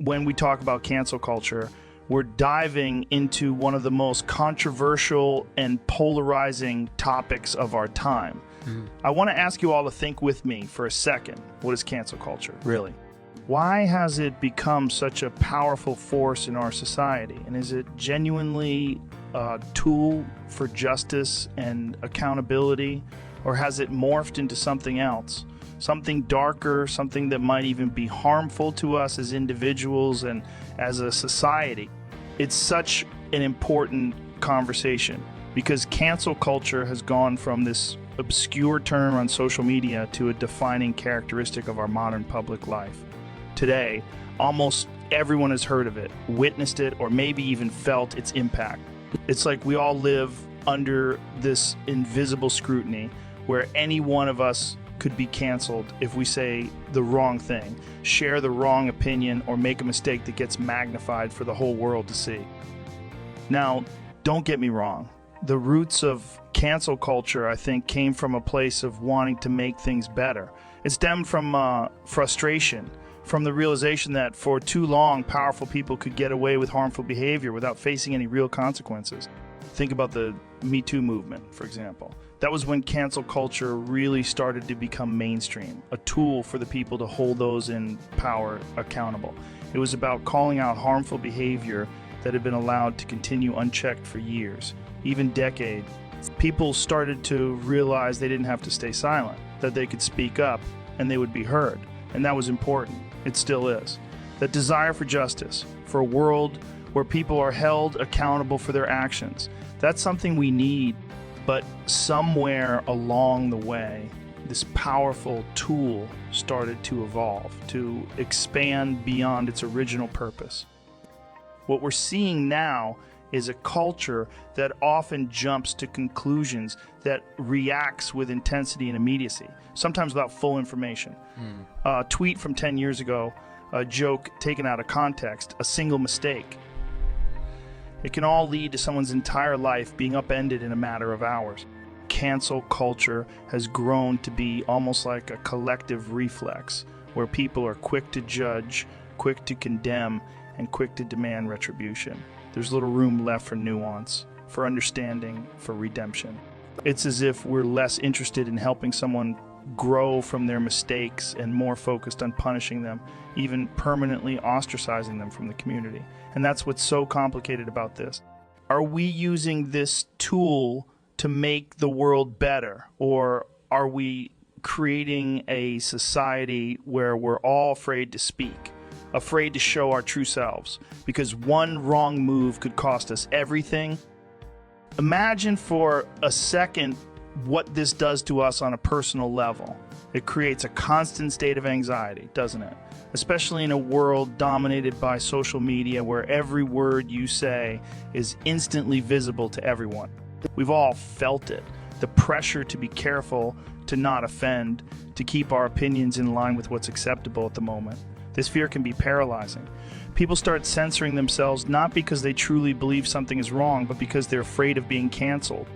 when we talk about cancel culture, we're diving into one of the most controversial and polarizing topics of our time. I want to ask you all to think with me for a second. What is cancel culture, really? Why has it become such a powerful force in our society? And is it genuinely a tool for justice and accountability? Or has it morphed into something else? Something darker, something that might even be harmful to us as individuals and as a society? It's such an important conversation because cancel culture has gone from this obscure term on social media to a defining characteristic of our modern public life. Today, almost everyone has heard of it, witnessed it, or maybe even felt its impact. It's like we all live under this invisible scrutiny where any one of us could be canceled if we say the wrong thing, share the wrong opinion, or make a mistake that gets magnified for the whole world to see. Now, don't get me wrong. The roots of cancel culture, I think, came from a place of wanting to make things better. It stemmed from frustration, from the realization that for too long, powerful people could get away with harmful behavior without facing any real consequences. Think about the Me Too movement, for example. That was when cancel culture really started to become mainstream, a tool for the people to hold those in power accountable. It was about calling out harmful behavior that had been allowed to continue unchecked for years, even decades. People started to realize they didn't have to stay silent, that they could speak up and they would be heard. And that was important. It still is. That desire for justice, for a world where people are held accountable for their actions, that's something we need. But somewhere along the way, this powerful tool started to evolve, to expand beyond its original purpose. What we're seeing now is a culture that often jumps to conclusions, that reacts with intensity and immediacy, sometimes without full information. A tweet from 10 years ago, a joke taken out of context, a single mistake. It can all lead to someone's entire life being upended in a matter of hours. Cancel culture has grown to be almost like a collective reflex, where people are quick to judge, quick to condemn, and quick to demand retribution. There's little room left for nuance, for understanding, for redemption. It's as if we're less interested in helping someone grow from their mistakes and more focused on punishing them, even permanently ostracizing them from the community. And that's what's so complicated about this. Are we using this tool to make the world better, or are we creating a society where we're all afraid to speak, afraid to show our true selves, because one wrong move could cost us everything? Imagine for a second what this does to us on a personal level. It creates a constant state of anxiety, doesn't it? Especially in a world dominated by social media where every word you say is instantly visible to everyone. We've all felt it. The pressure to be careful, to not offend, to keep our opinions in line with what's acceptable at the moment. This fear can be paralyzing. People start censoring themselves not because they truly believe something is wrong, but because they're afraid of being canceled.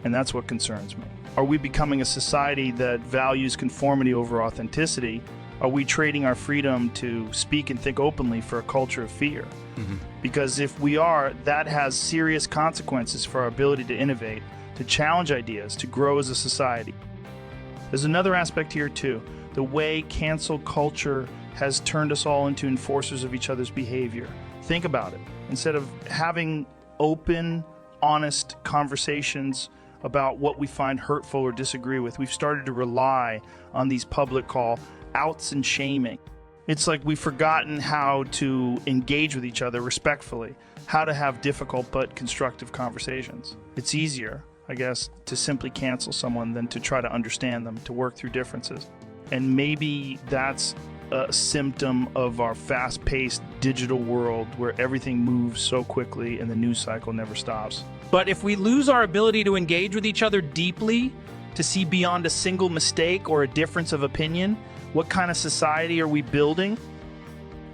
And that's what concerns me. Are we becoming a society that values conformity over authenticity? Are we trading our freedom to speak and think openly for a culture of fear? Because if we are, that has serious consequences for our ability to innovate, to challenge ideas, to grow as a society. There's another aspect here too. The way cancel culture has turned us all into enforcers of each other's behavior. Think about it. Instead of having open, honest conversations about what we find hurtful or disagree with, we've started to rely on these public outs and shaming. It's like we've forgotten how to engage with each other respectfully, how to have difficult but constructive conversations. It's easier, I guess, to simply cancel someone than to try to understand them, to work through differences. And maybe that's a symptom of our fast-paced digital world where everything moves so quickly and the news cycle never stops. But if we lose our ability to engage with each other deeply, to see beyond a single mistake or a difference of opinion, what kind of society are we building?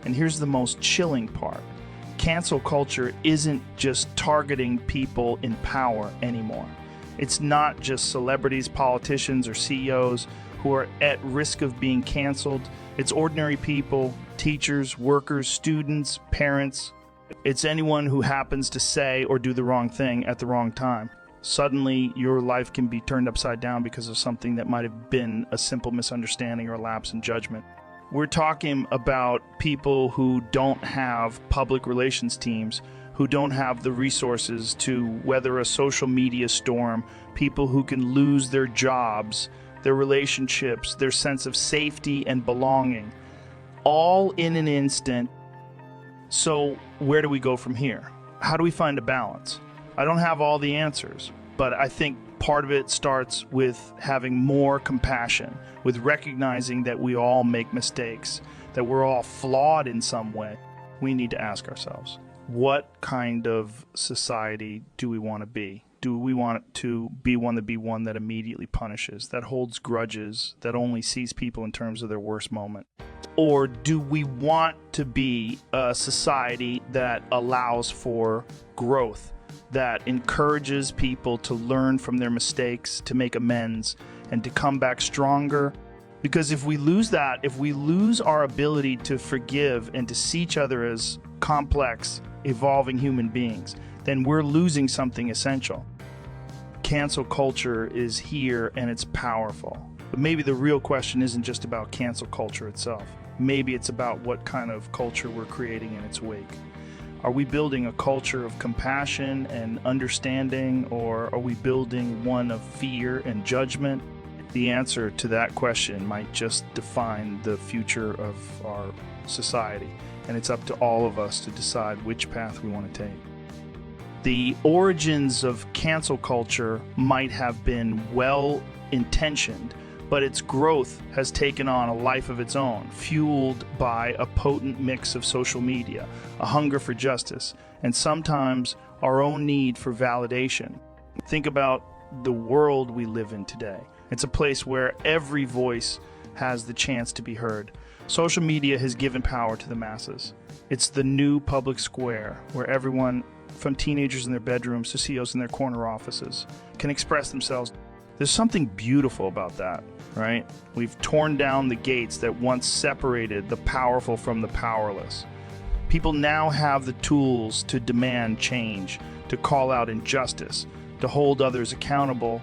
And here's the most chilling part. Cancel culture isn't just targeting people in power anymore. It's not just celebrities, politicians, or CEOs. who are at risk of being canceled. It's ordinary people, teachers, workers, students, parents. It's anyone who happens to say or do the wrong thing at the wrong time. Suddenly, your life can be turned upside down because of something that might have been a simple misunderstanding or lapse in judgment. We're talking about people who don't have public relations teams, who don't have the resources to weather a social media storm, people who can lose their jobs, their relationships, their sense of safety and belonging, all in an instant. So where do we go from here? How do we find a balance? I don't have all the answers, but I think part of it starts with having more compassion, with recognizing that we all make mistakes, that we're all flawed in some way. We need to ask ourselves, what kind of society do we want to be? Do we want to be one that immediately punishes, that holds grudges, that only sees people in terms of their worst moment? Or do we want to be a society that allows for growth, that encourages people to learn from their mistakes, to make amends, and to come back stronger? Because if we lose that, if we lose our ability to forgive and to see each other as complex, evolving human beings, then we're losing something essential. Cancel culture is here and it's powerful. But maybe the real question isn't just about cancel culture itself. Maybe it's about what kind of culture we're creating in its wake. Are we building a culture of compassion and understanding, or are we building one of fear and judgment? The answer to that question might just define the future of our society, and it's up to all of us to decide which path we want to take. The origins of cancel culture might have been well-intentioned, but its growth has taken on a life of its own, fueled by a potent mix of social media, a hunger for justice, and sometimes our own need for validation. Think about the world we live in today. It's a place where every voice has the chance to be heard. Social media has given power to the masses. It's the new public square where everyone, from teenagers in their bedrooms to CEOs in their corner offices, can express themselves. There's something beautiful about that, right? We've torn down the gates that once separated the powerful from the powerless. People now have the tools to demand change, to call out injustice, to hold others accountable.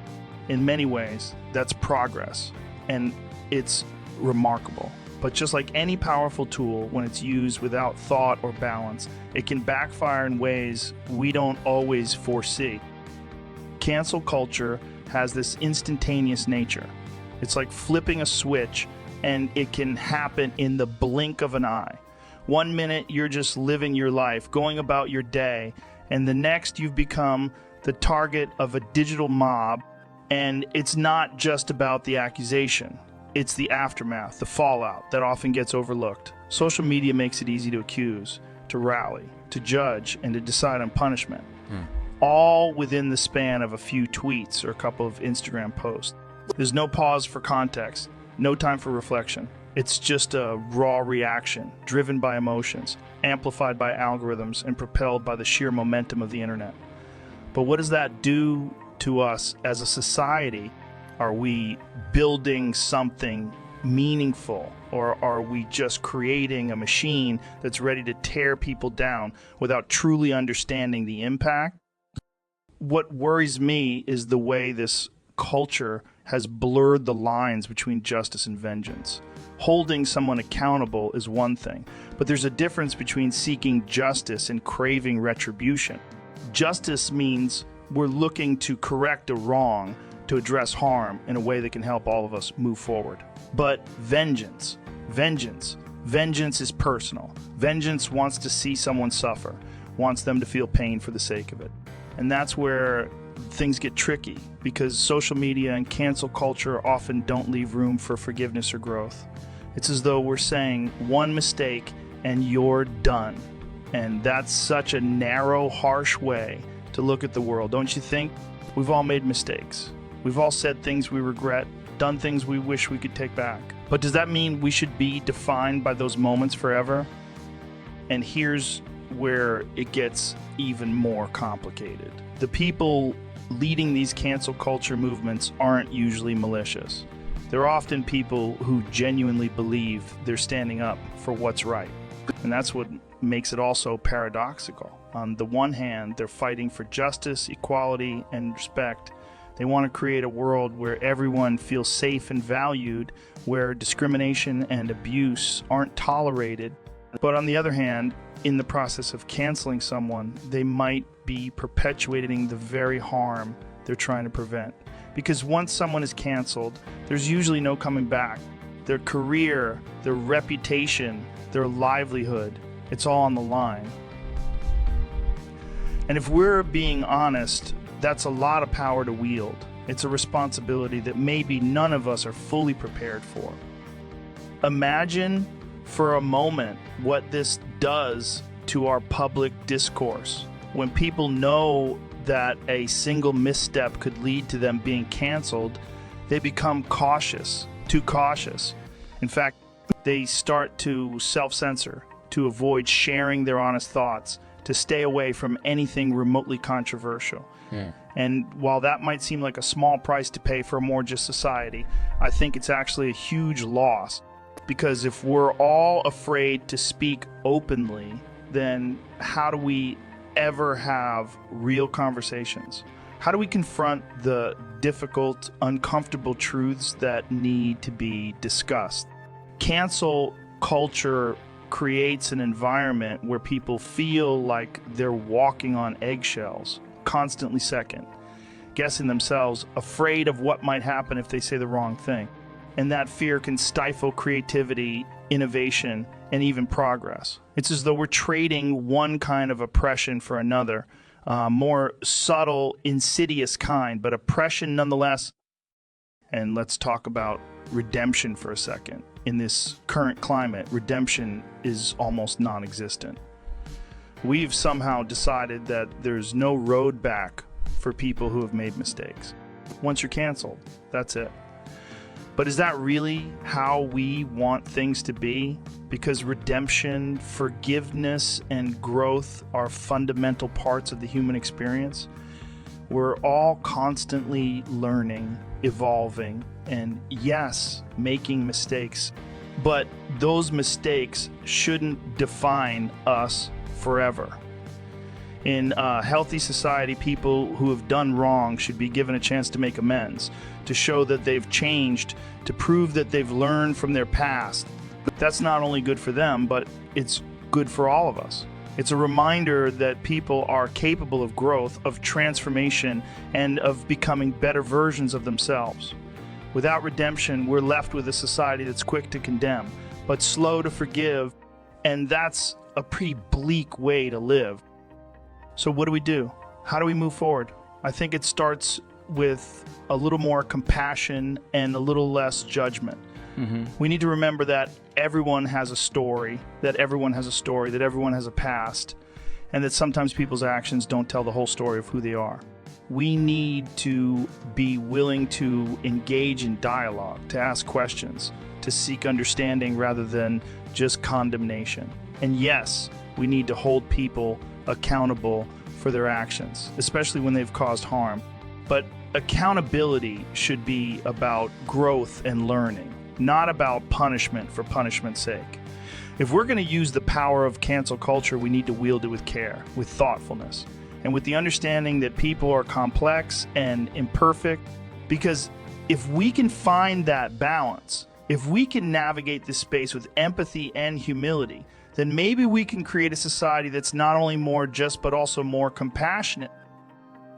In many ways, that's progress, and it's remarkable. But just like any powerful tool, when it's used without thought or balance, it can backfire in ways we don't always foresee. Cancel culture has this instantaneous nature. It's like flipping a switch, and it can happen in the blink of an eye. 1 minute, you're just living your life, going about your day, and the next you've become the target of a digital mob. And it's not just about the accusation. It's the aftermath, the fallout that often gets overlooked. Social media makes it easy to accuse, to rally, to judge, and to decide on punishment. All within the span of a few tweets or a couple of Instagram posts. There's no pause for context, no time for reflection. It's just a raw reaction, driven by emotions, amplified by algorithms, and propelled by the sheer momentum of the internet. But what does that do to us as a society? Are we building something meaningful, or are we just creating a machine that's ready to tear people down without truly understanding the impact? What worries me is the way this culture has blurred the lines between justice and vengeance. Holding someone accountable is one thing, but there's a difference between seeking justice and craving retribution. Justice means we're looking to correct a wrong, to address harm in a way that can help all of us move forward. But vengeance is personal. Vengeance wants to see someone suffer, wants them to feel pain for the sake of it. And that's where things get tricky, because social media and cancel culture often don't leave room for forgiveness or growth. It's as though we're saying one mistake and you're done. And that's such a narrow, harsh way to look at the world, don't you think? We've all made mistakes. We've all said things we regret, done things we wish we could take back. But does that mean we should be defined by those moments forever? And here's where it gets even more complicated. The people leading these cancel culture movements aren't usually malicious. They're often people who genuinely believe they're standing up for what's right. And that's what makes it also paradoxical. On the one hand, they're fighting for justice, equality, and respect. They want to create a world where everyone feels safe and valued, where discrimination and abuse aren't tolerated. But on the other hand, in the process of canceling someone, they might be perpetuating the very harm they're trying to prevent. Because once someone is canceled, there's usually no coming back. Their career, their reputation, their livelihood, it's all on the line. And if we're being honest, that's a lot of power to wield. It's a responsibility that maybe none of us are fully prepared for. Imagine for a moment what this does to our public discourse. When people know that a single misstep could lead to them being canceled, they become cautious, too cautious. In fact, they start to self-censor, to avoid sharing their honest thoughts, to stay away from anything remotely controversial. And while that might seem like a small price to pay for a more just society, I think it's actually a huge loss. Because if we're all afraid to speak openly, then how do we ever have real conversations? How do we confront the difficult, uncomfortable truths that need to be discussed? Cancel culture creates an environment where people feel like they're walking on eggshells, constantly second, guessing themselves, afraid of what might happen if they say the wrong thing. And that fear can stifle creativity, innovation, and even progress. It's as though we're trading one kind of oppression for another, more subtle, insidious kind, but oppression nonetheless. And let's talk about redemption for a second. In this current climate, redemption is almost non-existent. We've somehow decided that there's no road back for people who have made mistakes. Once you're canceled, that's it. But is that really how we want things to be? Because redemption, forgiveness, and growth are fundamental parts of the human experience. We're all constantly learning, evolving, and yes, making mistakes. But those mistakes shouldn't define us forever. In a healthy society, people who have done wrong should be given a chance to make amends, to show that they've changed, to prove that they've learned from their past. That's not only good for them, but it's good for all of us. It's a reminder that people are capable of growth, of transformation, and of becoming better versions of themselves. Without redemption, we're left with a society that's quick to condemn, but slow to forgive, and that's a pretty bleak way to live. So what do? How do we move forward? I think it starts with a little more compassion and a little less judgment. We need to remember that everyone has a story, that everyone has a past, and that sometimes people's actions don't tell the whole story of who they are. We need to be willing to engage in dialogue, to ask questions, to seek understanding rather than just condemnation. And yes, we need to hold people accountable for their actions, especially when they've caused harm. But accountability should be about growth and learning, not about punishment for punishment's sake. If we're going to use the power of cancel culture, we need to wield it with care, with thoughtfulness, and with the understanding that people are complex and imperfect. Because if we can find that balance, if we can navigate this space with empathy and humility, then maybe we can create a society that's not only more just, but also more compassionate.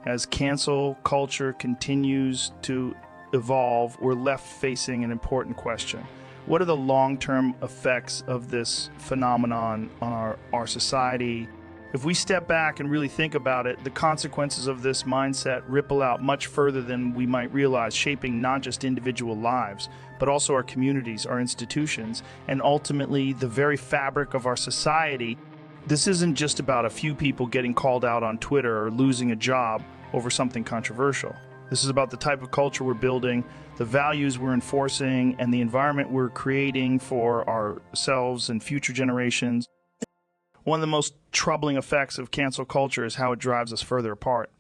As cancel culture continues to evolve, we're left facing an important question. What are the long-term effects of this phenomenon on our society? If we step back and really think about it, the consequences of this mindset ripple out much further than we might realize, shaping not just individual lives, but also our communities, our institutions, and ultimately the very fabric of our society. This isn't just about a few people getting called out on Twitter or losing a job over something controversial. This is about the type of culture we're building, the values we're enforcing, and the environment we're creating for ourselves and future generations. One of the most troubling effects of cancel culture is how it drives us further apart.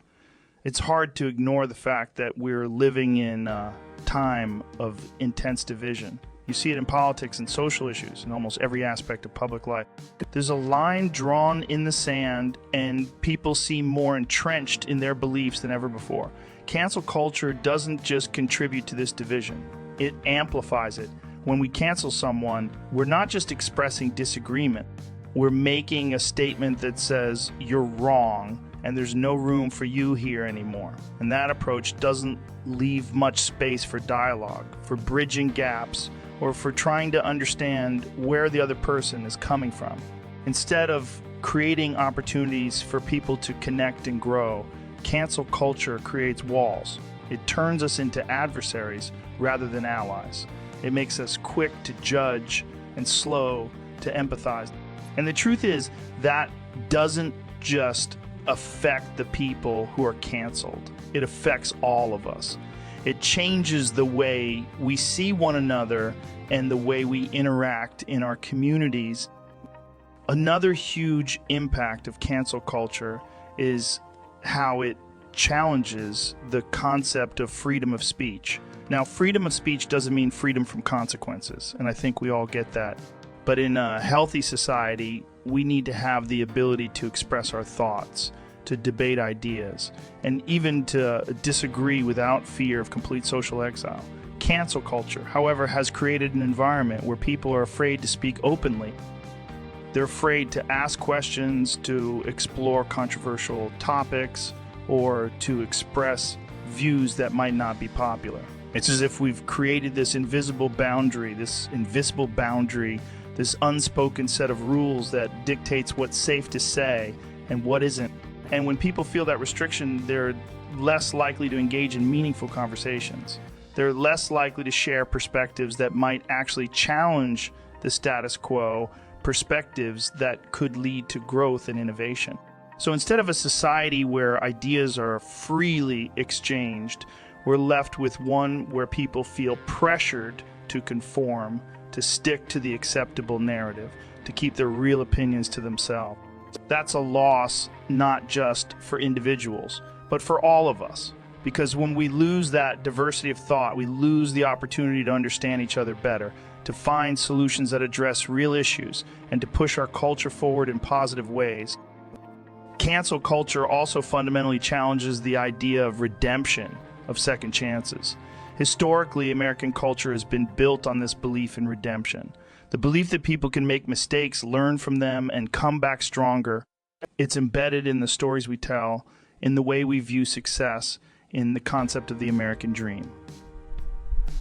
It's hard to ignore the fact that we're living in a time of intense division. You see it in politics and social issues, in almost every aspect of public life. There's a line drawn in the sand, and people seem more entrenched in their beliefs than ever before. Cancel culture doesn't just contribute to this division, it amplifies it. When we cancel someone, we're not just expressing disagreement, we're making a statement that says, you're wrong, and there's no room for you here anymore. And that approach doesn't leave much space for dialogue, for bridging gaps, or for trying to understand where the other person is coming from. Instead of creating opportunities for people to connect and grow, cancel culture creates walls. It turns us into adversaries rather than allies. It makes us quick to judge and slow to empathize. And the truth is that doesn't just affect the people who are canceled. It affects all of us. It changes the way we see one another and the way we interact in our communities. Another huge impact of cancel culture is how it challenges the concept of freedom of speech. Now, freedom of speech doesn't mean freedom from consequences, and I think we all get that. But in a healthy society, we need to have the ability to express our thoughts, to debate ideas, and even to disagree without fear of complete social exile. Cancel culture, however, has created an environment where people are afraid to speak openly. They're afraid to ask questions, to explore controversial topics, or to express views that might not be popular. It's as if we've created this invisible boundary, this unspoken set of rules that dictates what's safe to say and what isn't. And when people feel that restriction, they're less likely to engage in meaningful conversations. They're less likely to share perspectives that might actually challenge the status quo, perspectives that could lead to growth and innovation. So instead of a society where ideas are freely exchanged, we're left with one where people feel pressured to conform, to stick to the acceptable narrative, to keep their real opinions to themselves. That's a loss not just for individuals, but for all of us. Because when we lose that diversity of thought, we lose the opportunity to understand each other better, to find solutions that address real issues, and to push our culture forward in positive ways. Cancel culture also fundamentally challenges the idea of redemption, of second chances. Historically, American culture has been built on this belief in redemption. The belief that people can make mistakes, learn from them, and come back stronger. It's embedded in the stories we tell, in the way we view success, in the concept of the American dream.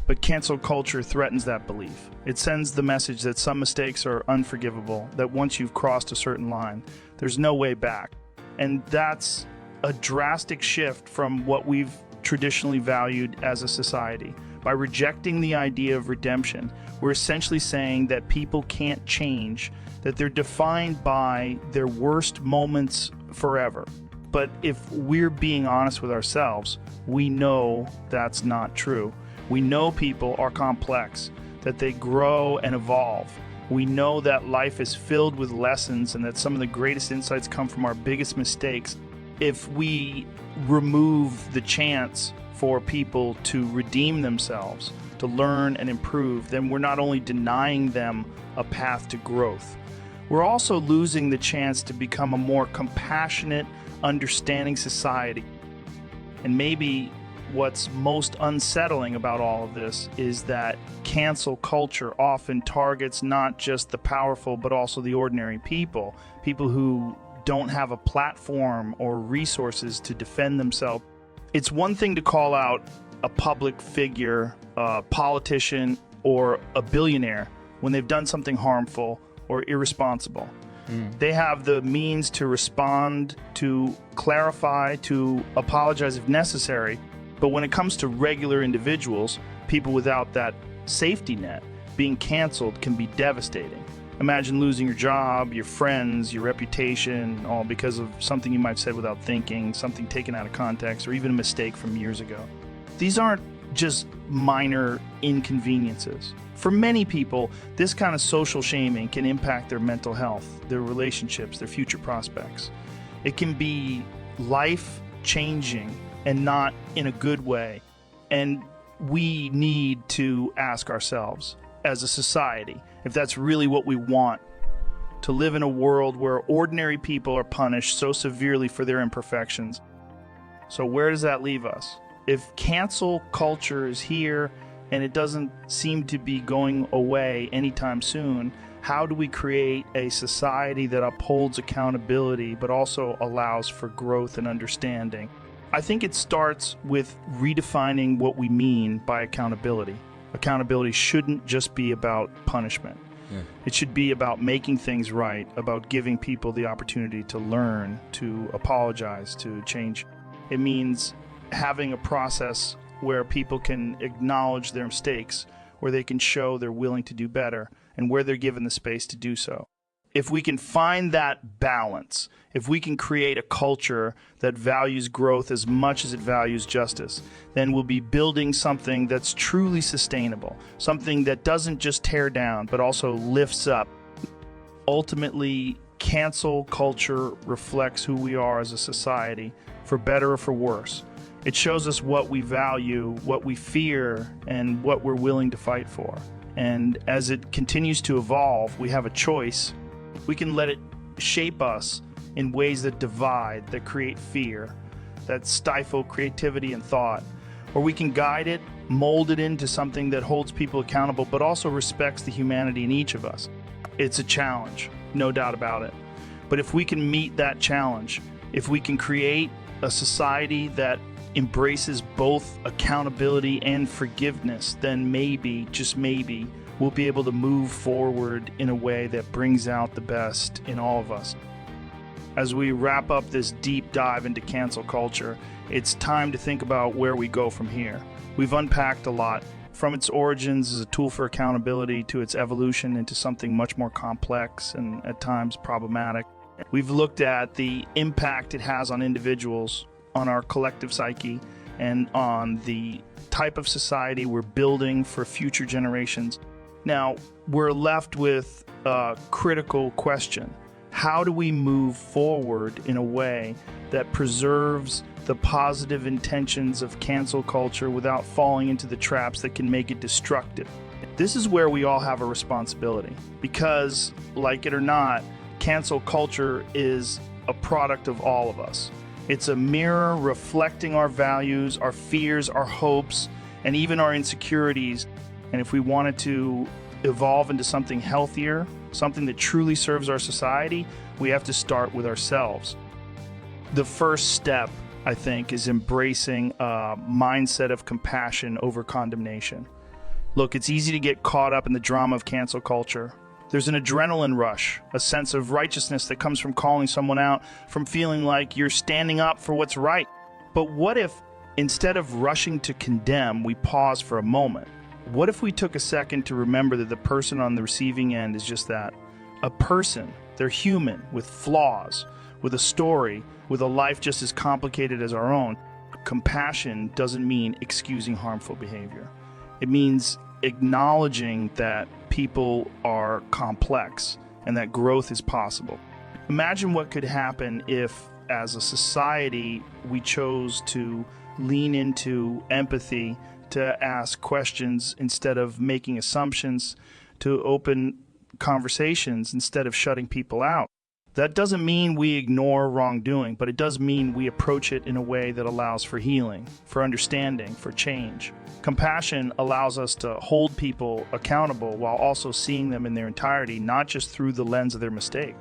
But cancel culture threatens that belief. It sends the message that some mistakes are unforgivable, that once you've crossed a certain line, there's no way back. And that's a drastic shift from what we've traditionally valued as a society. By rejecting the idea of redemption, we're essentially saying that people can't change, that they're defined by their worst moments forever. But if we're being honest with ourselves, we know that's not true. We know people are complex, that they grow and evolve. We know that life is filled with lessons and that some of the greatest insights come from our biggest mistakes. If we remove the chance for people to redeem themselves, to learn and improve, then we're not only denying them a path to growth, we're also losing the chance to become a more compassionate, understanding society. And maybe what's most unsettling about all of this is that cancel culture often targets not just the powerful, but also the ordinary people, people who don't have a platform or resources to defend themselves. It's one thing to call out a public figure, a politician, or a billionaire when they've done something harmful or irresponsible. They have the means to respond, to clarify, to apologize if necessary. But when it comes to regular individuals, people without that safety net, being canceled can be devastating. Imagine losing your job, your friends, your reputation, all because of something you might have said without thinking, something taken out of context, or even a mistake from years ago. These aren't just minor inconveniences. For many people, this kind of social shaming can impact their mental health, their relationships, their future prospects. It can be life-changing and not in a good way. And we need to ask ourselves as a society if that's really what we want, to live in a world where ordinary people are punished so severely for their imperfections. So where does that leave us? If cancel culture is here and it doesn't seem to be going away anytime soon, how do we create a society that upholds accountability but also allows for growth and understanding? I think it starts with redefining what we mean by accountability. Accountability shouldn't just be about punishment. It should be about making things right, about giving people the opportunity to learn, to apologize, to change. It means having a process where people can acknowledge their mistakes, where they can show they're willing to do better, and where they're given the space to do so. If we can find that balance, if we can create a culture that values growth as much as it values justice, then we'll be building something that's truly sustainable, something that doesn't just tear down, but also lifts up. Ultimately, cancel culture reflects who we are as a society, for better or for worse. It shows us what we value, what we fear, and what we're willing to fight for. And as it continues to evolve, we have a choice. We can let it shape us in ways that divide, that create fear, that stifle creativity and thought. Or we can guide it, mold it into something that holds people accountable, but also respects the humanity in each of us. It's a challenge, no doubt about it. But if we can meet that challenge, if we can create a society that embraces both accountability and forgiveness, then maybe, just maybe, we'll be able to move forward in a way that brings out the best in all of us. As we wrap up this deep dive into cancel culture, it's time to think about where we go from here. We've unpacked a lot, from its origins as a tool for accountability to its evolution into something much more complex and at times problematic. We've looked at the impact it has on individuals, on our collective psyche, and on the type of society we're building for future generations. Now, we're left with a critical question. How do we move forward in a way that preserves the positive intentions of cancel culture without falling into the traps that can make it destructive? This is where we all have a responsibility because, like it or not, cancel culture is a product of all of us. It's a mirror reflecting our values, our fears, our hopes, and even our insecurities. And if we wanted to evolve into something healthier, something that truly serves our society, we have to start with ourselves. The first step, I think, is embracing a mindset of compassion over condemnation. Look, it's easy to get caught up in the drama of cancel culture. There's an adrenaline rush, a sense of righteousness that comes from calling someone out, from feeling like you're standing up for what's right. But what if, instead of rushing to condemn, we pause for a moment? What if we took a second to remember that the person on the receiving end is just that? A person. They're human, with flaws, with a story, with a life just as complicated as our own. Compassion doesn't mean excusing harmful behavior. It means acknowledging that people are complex and that growth is possible. Imagine what could happen if, as a society, we chose to lean into empathy, to ask questions instead of making assumptions, to open conversations instead of shutting people out. That doesn't mean we ignore wrongdoing, but it does mean we approach it in a way that allows for healing, for understanding, for change. Compassion allows us to hold people accountable while also seeing them in their entirety, not just through the lens of their mistake.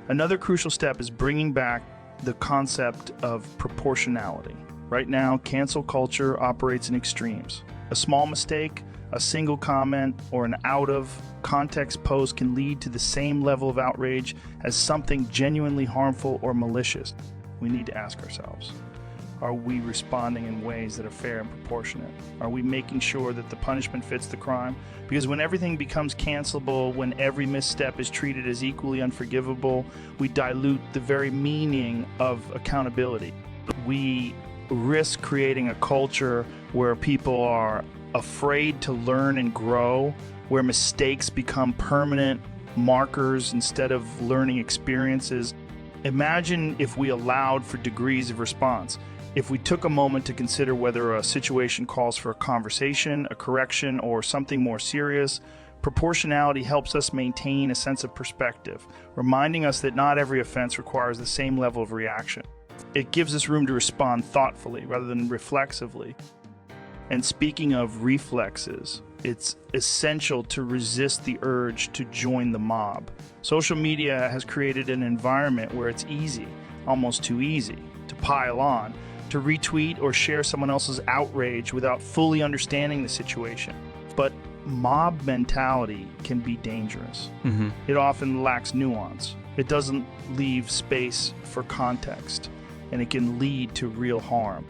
Another crucial step is bringing back the concept of proportionality. Right now, cancel culture operates in extremes. A small mistake, a single comment, or an out-of-context post can lead to the same level of outrage as something genuinely harmful or malicious. We need to ask ourselves, are we responding in ways that are fair and proportionate? Are we making sure that the punishment fits the crime? Because when everything becomes cancelable, when every misstep is treated as equally unforgivable, we dilute the very meaning of accountability. We risk creating a culture where people are afraid to learn and grow, where mistakes become permanent markers instead of learning experiences. Imagine if we allowed for degrees of response. If we took a moment to consider whether a situation calls for a conversation, a correction, or something more serious, proportionality helps us maintain a sense of perspective, reminding us that not every offense requires the same level of reaction. It gives us room to respond thoughtfully rather than reflexively. And speaking of reflexes, it's essential to resist the urge to join the mob. Social media has created an environment where it's easy, almost too easy, to pile on, to retweet or share someone else's outrage without fully understanding the situation. But mob mentality can be dangerous. It often lacks nuance. It doesn't leave space for context, and it can lead to real harm.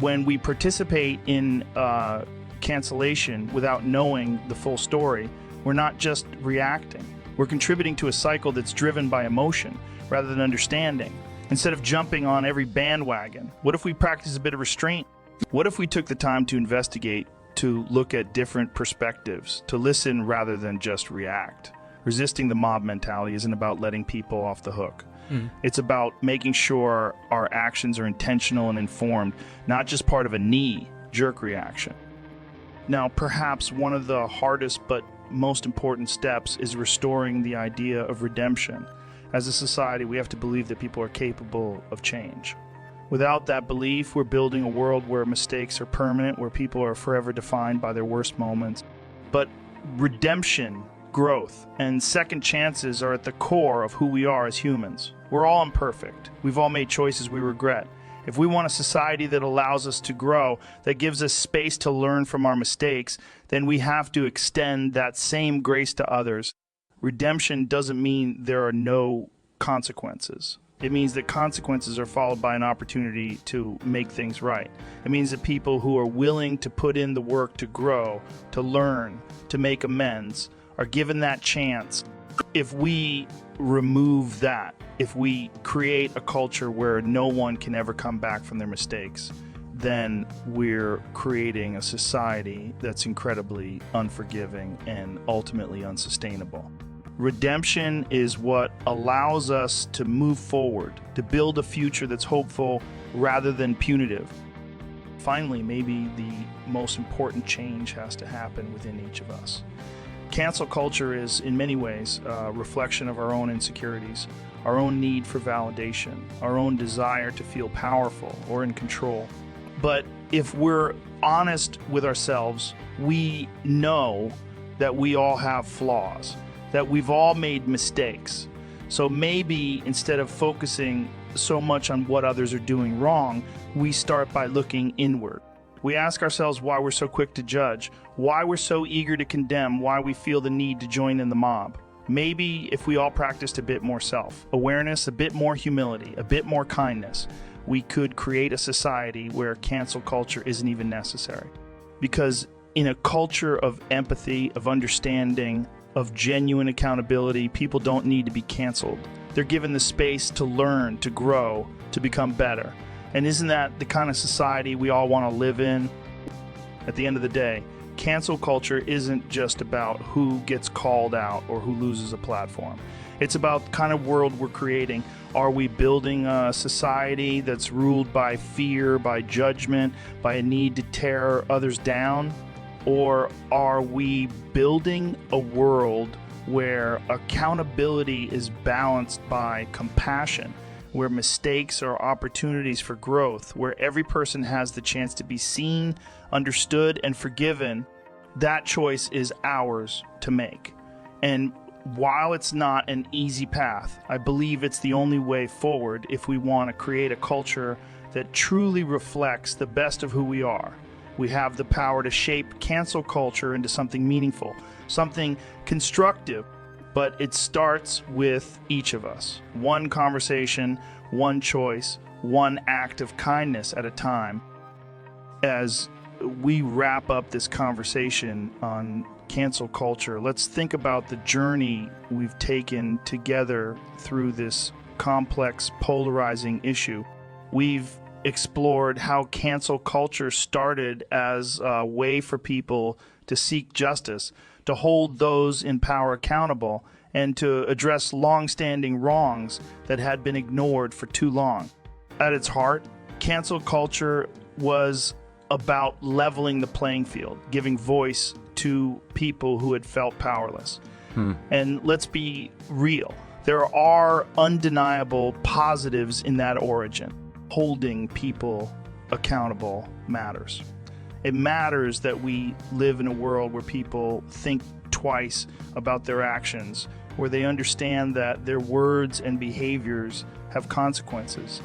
When we participate in cancellation without knowing the full story, we're not just reacting. We're contributing to a cycle that's driven by emotion rather than understanding. Instead of jumping on every bandwagon, what if we practice a bit of restraint? What if we took the time to investigate, to look at different perspectives, to listen rather than just react? Resisting the mob mentality isn't about letting people off the hook. It's about making sure our actions are intentional and informed, not just part of a knee-jerk reaction. Now, perhaps one of the hardest but most important steps is restoring the idea of redemption. As a society, we have to believe that people are capable of change. Without that belief, we're building a world where mistakes are permanent, where people are forever defined by their worst moments. But redemption, growth, and second chances are at the core of who we are as humans. We're all imperfect. We've all made choices we regret. If we want a society that allows us to grow, that gives us space to learn from our mistakes, then we have to extend that same grace to others. Redemption doesn't mean there are no consequences. It means that consequences are followed by an opportunity to make things right. It means that people who are willing to put in the work to grow, to learn, to make amends, are given that chance. If we remove that, if we create a culture where no one can ever come back from their mistakes, then we're creating a society that's incredibly unforgiving and ultimately unsustainable. Redemption is what allows us to move forward, to build a future that's hopeful rather than punitive. Finally, maybe the most important change has to happen within each of us. Cancel culture is, in many ways, a reflection of our own insecurities, our own need for validation, our own desire to feel powerful or in control. But if we're honest with ourselves, we know that we all have flaws, that we've all made mistakes. So maybe instead of focusing so much on what others are doing wrong, we start by looking inward. We ask ourselves why we're so quick to judge, why we're so eager to condemn, why we feel the need to join in the mob. Maybe if we all practiced a bit more self-awareness, a bit more humility, a bit more kindness, we could create a society where cancel culture isn't even necessary. Because in a culture of empathy, of understanding, of genuine accountability, people don't need to be canceled. They're given the space to learn, to grow, to become better. And isn't that the kind of society we all want to live in? At the end of the day, cancel culture isn't just about who gets called out or who loses a platform. It's about the kind of world we're creating. Are we building a society that's ruled by fear, by judgment, by a need to tear others down? Or are we building a world where accountability is balanced by compassion, where mistakes are opportunities for growth, where every person has the chance to be seen, understood, and forgiven? That choice is ours to make. And while it's not an easy path, I believe it's the only way forward if we want to create a culture that truly reflects the best of who we are. We have the power to shape cancel culture into something meaningful, something constructive, but it starts with each of us. One conversation, one choice, one act of kindness at a time. As we wrap up this conversation on cancel culture, let's think about the journey we've taken together through this complex, polarizing issue. We've explored how cancel culture started as a way for people to seek justice, to hold those in power accountable, and to address long-standing wrongs that had been ignored for too long. At its heart, Cancel culture was about leveling the playing field, giving voice to people who had felt powerless. And let's be real. There are undeniable positives in that origin. Holding people accountable matters. It matters that we live in a world where people think twice about their actions, where they understand that their words and behaviors have consequences.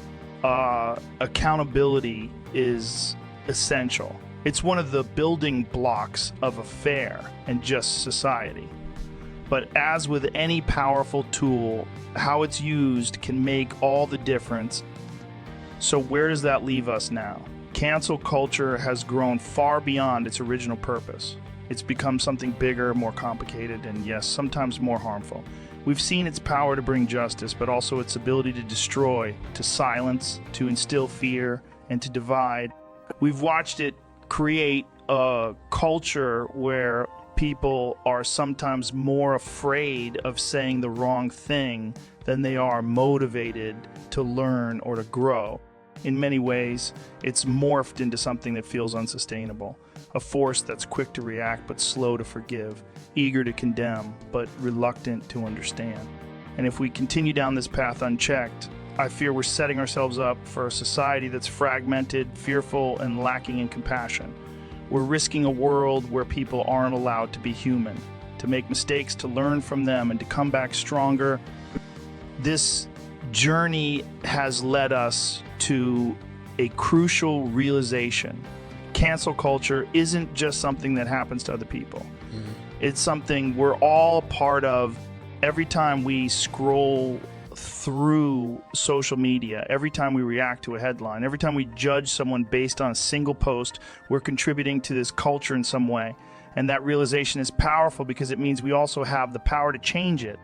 Accountability is essential. It's one of the building blocks of a fair and just society. But as with any powerful tool, how it's used can make all the difference. So where does that leave us now? Cancel culture has grown far beyond its original purpose. It's become something bigger, more complicated, and yes, sometimes more harmful. We've seen its power to bring justice, but also its ability to destroy, to silence, to instill fear, and to divide. We've watched it create a culture where people are sometimes more afraid of saying the wrong thing than they are motivated to learn or to grow. In many ways, it's morphed into something that feels unsustainable, a force that's quick to react but slow to forgive, eager to condemn but reluctant to understand. And if we continue down this path unchecked, I fear we're setting ourselves up for a society that's fragmented, fearful, and lacking in compassion. We're risking a world where people aren't allowed to be human, to make mistakes, to learn from them, and to come back stronger. This journey has led us to a crucial realization. Cancel culture isn't just something that happens to other people. It's something we're all a part of. Every time we scroll through social media, every time we react to a headline, every time we judge someone based on a single post, we're contributing to this culture in some way. And that realization is powerful because it means we also have the power to change it.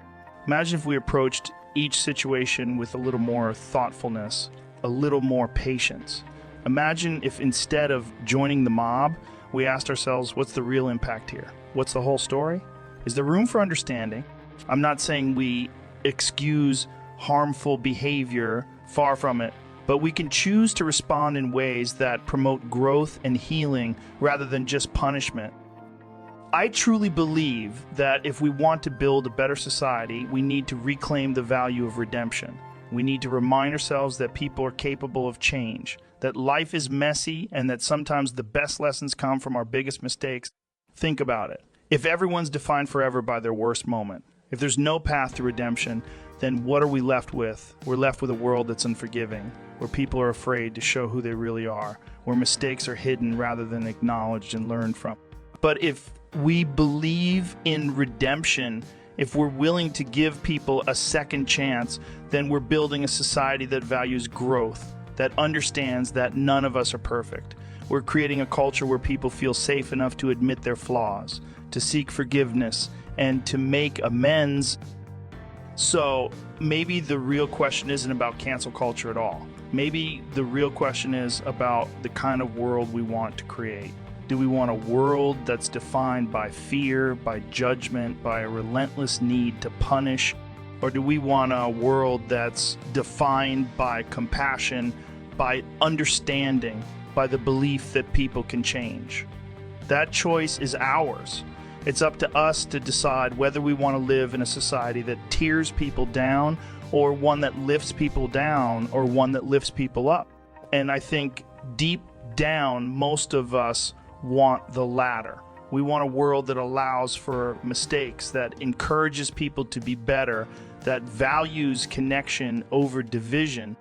Imagine if we approached each situation with a little more thoughtfulness, a little more patience. Imagine if instead of joining the mob, we asked ourselves, what's the real impact here? What's the whole story? Is there room for understanding? I'm not saying we excuse harmful behavior, far from it, but we can choose to respond in ways that promote growth and healing rather than just punishment. I truly believe that if we want to build a better society, we need to reclaim the value of redemption. We need to remind ourselves that people are capable of change, that life is messy, and that sometimes the best lessons come from our biggest mistakes. Think about it. If everyone's defined forever by their worst moment, if there's no path to redemption, then what are we left with? We're left with a world that's unforgiving, where people are afraid to show who they really are, where mistakes are hidden rather than acknowledged and learned from. But if we believe in redemption, if we're willing to give people a second chance, then we're building a society that values growth, that understands that none of us are perfect. We're creating a culture where people feel safe enough to admit their flaws, to seek forgiveness, and to make amends. So maybe the real question isn't about cancel culture at all. Maybe the real question is about the kind of world we want to create. Do we want a world that's defined by fear, by judgment, by a relentless need to punish? Or do we want a world that's defined by compassion, by understanding, by the belief that people can change? That choice is ours. It's up to us to decide whether we want to live in a society that tears people down, or one that lifts people down, or one that lifts people up. And I think deep down, most of us want the latter. We want a world that allows for mistakes, that encourages people to be better, that values connection over division.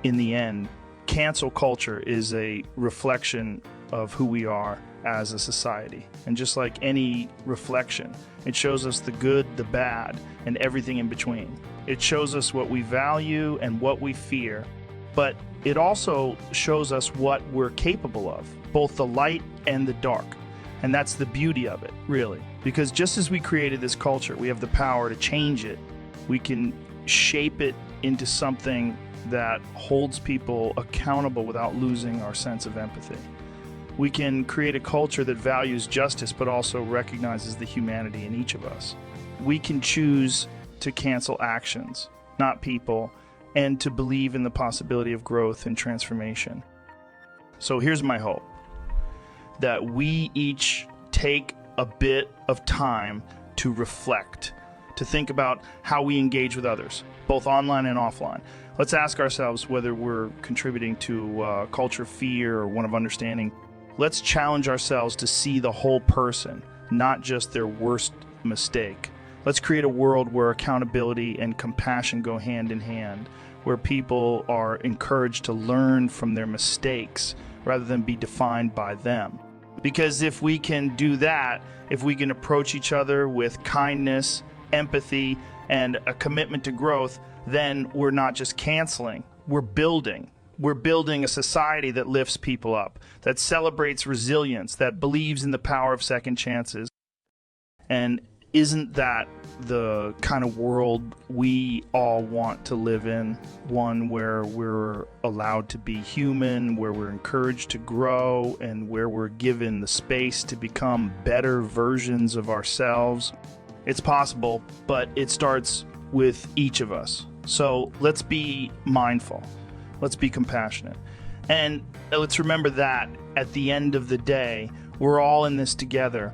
In the end, cancel culture is a reflection of who we are as a society. And just like any reflection, it shows us the good, the bad, and everything in between. It shows us what we value and what we fear, but it also shows us what we're capable of, both the light and the dark. And that's the beauty of it, really. Because just as we created this culture, we have the power to change it. We can shape it into something that holds people accountable without losing our sense of empathy. We can create a culture that values justice but also recognizes the humanity in each of us. We can choose to cancel actions, not people, and to believe in the possibility of growth and transformation. So here's my hope, that we each take a bit of time to reflect, to think about how we engage with others, both online and offline. Let's ask ourselves whether we're contributing to culture, fear, or one of understanding. Let's challenge ourselves to see the whole person, not just their worst mistake. Let's create a world where accountability and compassion go hand in hand, where people are encouraged to learn from their mistakes rather than be defined by them. Because if we can do that, if we can approach each other with kindness, empathy, and a commitment to growth, then we're not just canceling, we're building. We're building a society that lifts people up, that celebrates resilience, that believes in the power of second chances. And isn't that the kind of world we all want to live in? One where we're allowed to be human, where we're encouraged to grow, and where we're given the space to become better versions of ourselves. It's possible, but it starts with each of us. So let's be mindful. Let's be compassionate. And let's remember that at the end of the day, we're all in this together.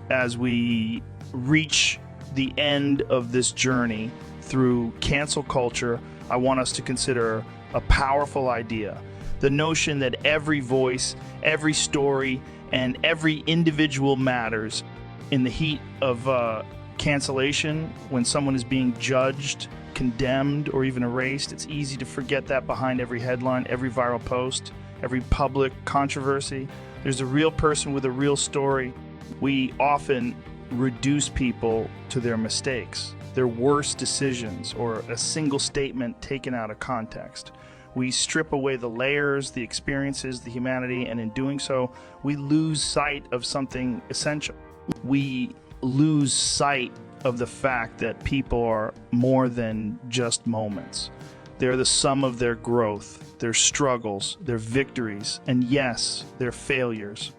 As we reach the end of this journey through cancel culture, I want us to consider a powerful idea. The notion that every voice, every story, and every individual matters. In the heat of cancellation, when someone is being judged, condemned, or even erased, it's easy to forget that behind every headline, every viral post, every public controversy, there's a real person with a real story. We often reduce people to their mistakes, their worst decisions, or a single statement taken out of context. We strip away the layers, the experiences, the humanity, and in doing so, we lose sight of something essential. We lose sight of the fact that people are more than just moments. They're the sum of their growth, their struggles, their victories, and yes, their failures.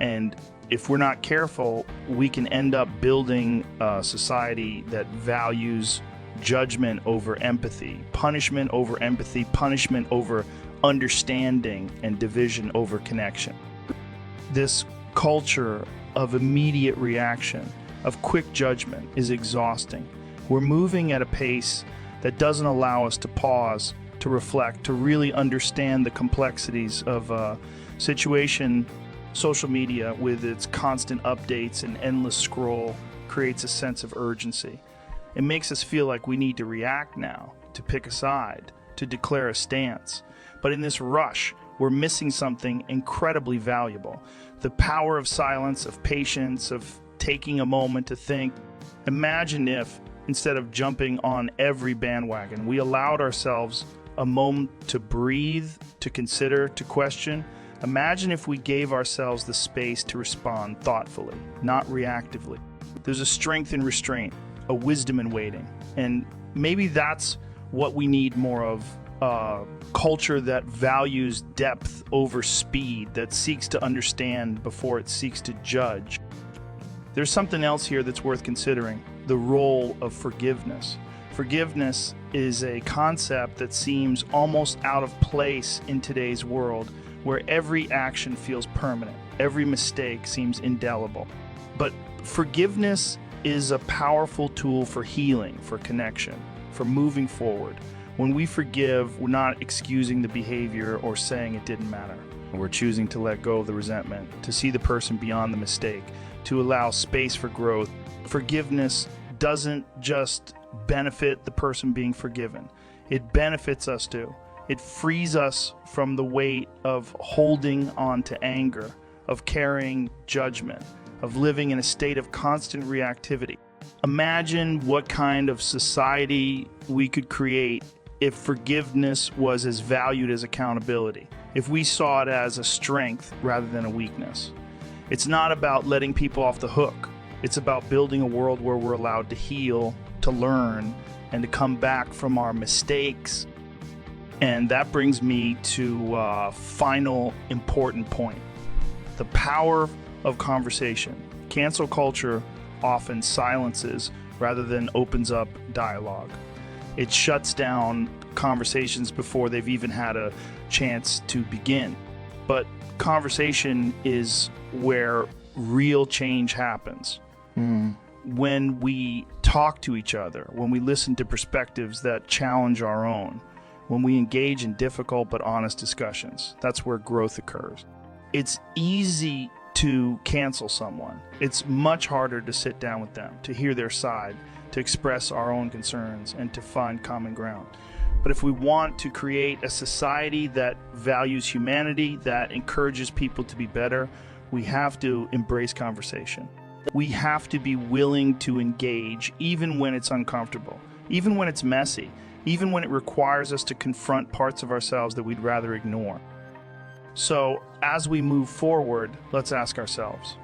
And if we're not careful, we can end up building a society that values judgment over empathy, punishment over empathy, punishment over understanding, and division over connection. This culture of immediate reaction, of quick judgment, is exhausting. We're moving at a pace that doesn't allow us to pause, to reflect, to really understand the complexities of a situation. Social media, with its constant updates and endless scroll, creates a sense of urgency. It makes us feel like we need to react now, to pick a side, to declare a stance. But in this rush, we're missing something incredibly valuable. The power of silence, of patience, of taking a moment to think. Imagine if, instead of jumping on every bandwagon, we allowed ourselves a moment to breathe, to consider, to question. Imagine if we gave ourselves the space to respond thoughtfully, not reactively. There's a strength in restraint, a wisdom in waiting. And maybe that's what we need more of, a culture that values depth over speed, that seeks to understand before it seeks to judge. There's something else here that's worth considering, the role of forgiveness. Forgiveness is a concept that seems almost out of place in today's world, where every action feels permanent, every mistake seems indelible. But forgiveness is a powerful tool for healing, for connection, for moving forward. When we forgive, we're not excusing the behavior or saying it didn't matter. We're choosing to let go of the resentment, to see the person beyond the mistake, to allow space for growth. Forgiveness doesn't just benefit the person being forgiven. It benefits us too. It frees us from the weight of holding on to anger, of carrying judgment, of living in a state of constant reactivity. Imagine what kind of society we could create if forgiveness was as valued as accountability, if we saw it as a strength rather than a weakness. It's not about letting people off the hook. It's about building a world where we're allowed to heal, to learn, and to come back from our mistakes. And that brings me to a final important point: the power of conversation. Cancel culture often silences rather than opens up dialogue. It shuts down conversations before they've even had a chance to begin. But conversation is where real change happens. When we talk to each other, when we listen to perspectives that challenge our own, when we engage in difficult but honest discussions, that's where growth occurs. It's easy to cancel someone. It's much harder to sit down with them, to hear their side, to express our own concerns, and to find common ground. But if we want to create a society that values humanity, that encourages people to be better, we have to embrace conversation. We have to be willing to engage even when it's uncomfortable, even when it's messy, even when it requires us to confront parts of ourselves that we'd rather ignore. So as we move forward, let's ask ourselves,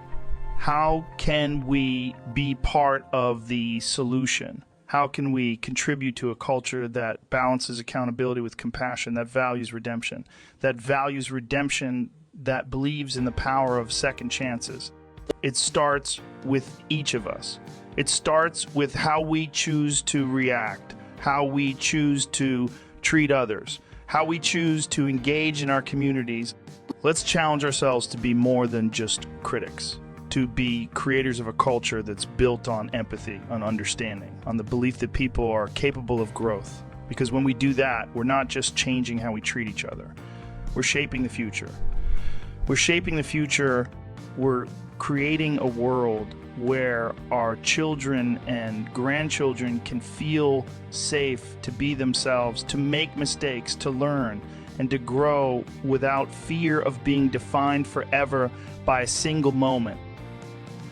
how can we be part of the solution? How can we contribute to a culture that balances accountability with compassion, that values redemption, that believes in the power of second chances? It starts with each of us. It starts with how we choose to react, how we choose to treat others, how we choose to engage in our communities. Let's challenge ourselves to be more than just critics, to be creators of a culture that's built on empathy, on understanding, on the belief that people are capable of growth. Because when we do that, we're not just changing how we treat each other. We're shaping the future. We're shaping the future. We're creating a world where our children and grandchildren can feel safe to be themselves, to make mistakes, to learn, and to grow without fear of being defined forever by a single moment.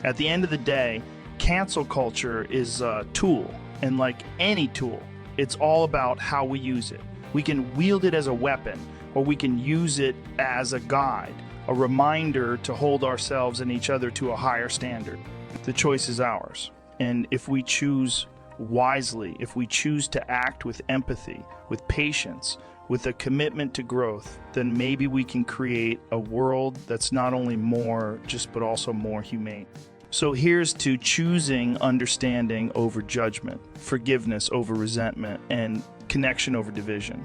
At the end of the day, cancel culture is a tool, and like any tool, it's all about how we use it. We can wield it as a weapon, or we can use it as a guide, a reminder to hold ourselves and each other to a higher standard. The choice is ours. And if we choose wisely, if we choose to act with empathy, with patience, with a commitment to growth, then maybe we can create a world that's not only more just, but also more humane. So here's to choosing understanding over judgment, forgiveness over resentment, and connection over division.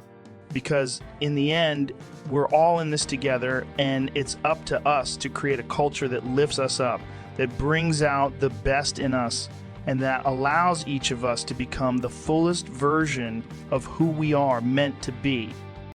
Because in the end, we're all in this together, and it's up to us to create a culture that lifts us up, that brings out the best in us, and that allows each of us to become the fullest version of who we are meant to be.